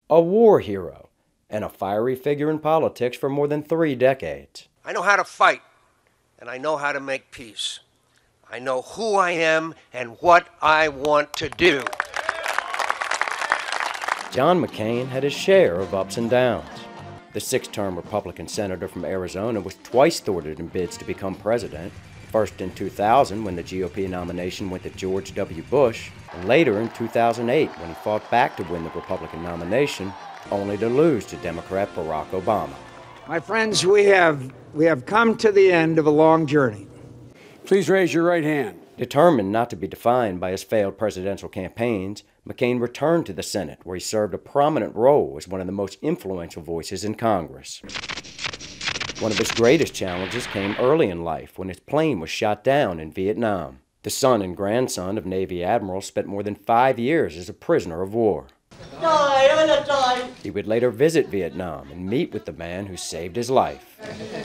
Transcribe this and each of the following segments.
a war hero, and a fiery figure in politics for more than 3 decades. I know how to fight, and I know how to make peace. I know who I am and what I want to do. John McCain had his share of ups and downs. The 6-term Republican senator from Arizona was twice thwarted in bids to become president, first in 2000 when the GOP nomination went to George W. Bush, and later in 2008 when he fought back to win the Republican nomination, only to lose to Democrat Barack Obama. My friends, we have come to the end of a long journey. Please raise your right hand. Determined not to be defined by his failed presidential campaigns, McCain returned to the Senate, where he served a prominent role as one of the most influential voices in Congress. One of his greatest challenges came early in life when his plane was shot down in Vietnam. The son and grandson of Navy admirals spent more than 5 years as a prisoner of war. He would later visit Vietnam and meet with the man who saved his life,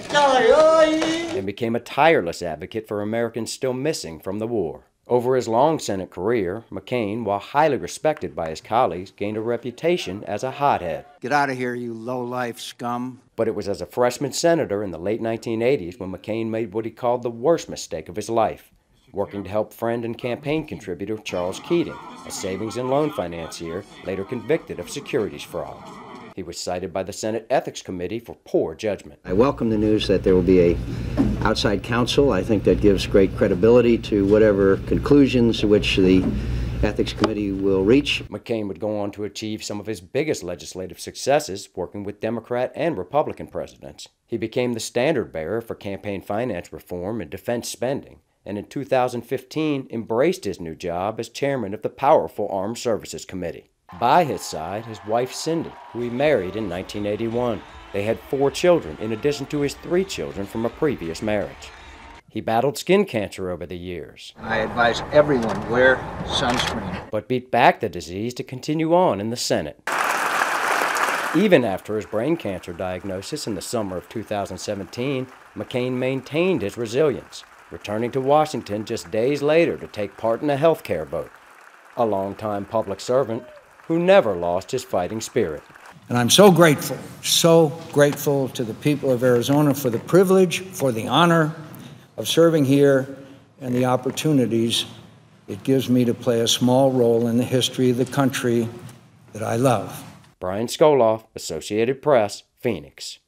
and became a tireless advocate for Americans still missing from the war. Over his long Senate career, McCain, while highly respected by his colleagues, gained a reputation as a hothead. Get out of here, you low-life scum. But it was as a freshman senator in the late 1980s when McCain made what he called the worst mistake of his life, working to help friend and campaign contributor Charles Keating, a savings and loan financier later convicted of securities fraud. He was cited by the Senate Ethics Committee for poor judgment. I welcome the news that there will be an outside counsel. I think that gives great credibility to whatever conclusions which the Ethics Committee will reach. McCain would go on to achieve some of his biggest legislative successes working with Democrat and Republican presidents. He became the standard bearer for campaign finance reform and defense spending, and in 2015 embraced his new job as chairman of the powerful Armed Services Committee. By his side, his wife Cindy, who he married in 1981. They had 4 children, in addition to his 3 children from a previous marriage. He battled skin cancer over the years. I advise everyone wear sunscreen. But beat back the disease to continue on in the Senate. Even after his brain cancer diagnosis in the summer of 2017, McCain maintained his resilience, returning to Washington just days later to take part in a health care vote. A longtime public servant who never lost his fighting spirit. And I'm so grateful to the people of Arizona for the privilege, for the honor of serving here and the opportunities it gives me to play a small role in the history of the country that I love. Brian Skoloff, Associated Press, Phoenix.